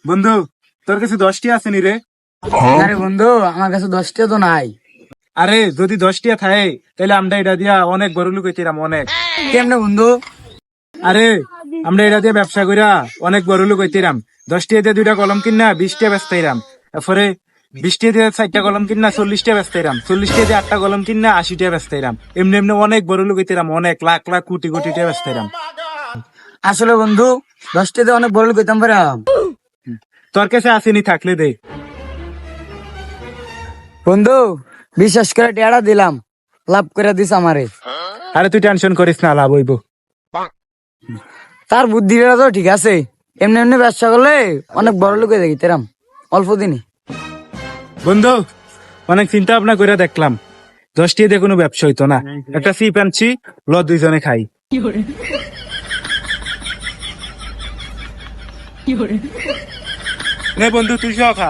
বন্ধু, তোর কাছে 10টি আছে নি রে? আরে বন্ধু, আমার কাছে 10টা তো নাই। আরে যদি 10টি থাকে তাহলে আমরা এটা দিয়া অনেক বড় লোক হইতিরাম, অনেক। কেমনে বন্ধু? আরে আমরা এটা দিয়ে ব্যবসা কইরা অনেক বড় লোক হইতিরাম। 10টি দিয়ে 2টা কলম কিনা 20টা বেচতাইরাম। তারপরে 20টি দিয়ে 4টা কলম কিনা 40টা বেচতাইরাম। 40টি দিয়ে 8টা কলম কিনা 80টা বেচতাইরাম। এমনি এমনি অনেক বড় লোক হইতিরাম, অনেক লাখ লাখ কোটি কোটি টাকা বেচতাইরাম। আসলে বন্ধু, 10টাতে অনেক বড় লোক হইতাম পারাম। তোর কাছে আসেনি থাকলে দে। বন্ধু, বিশ্বাস করে টেড়া দিলাম, লাভ করে দিস আমারে। আরে তুই টেনশন করিস না, লাভ হইব। তার বুদ্ধিটা তো ঠিক আছে, এমনি এমনি ব্যবসা করলে অনেক বড় লোক হয়ে যাইতাম অল্প দিনে। বন্ধু, অনেক চিন্তা ভাবনা করে দেখলাম 10টি দিয়ে কোনো ব্যবসা হইতো না। একটা সিপ আনছি, ল 2 জনে খাই। নে বন্ধু, তুই সহ খা।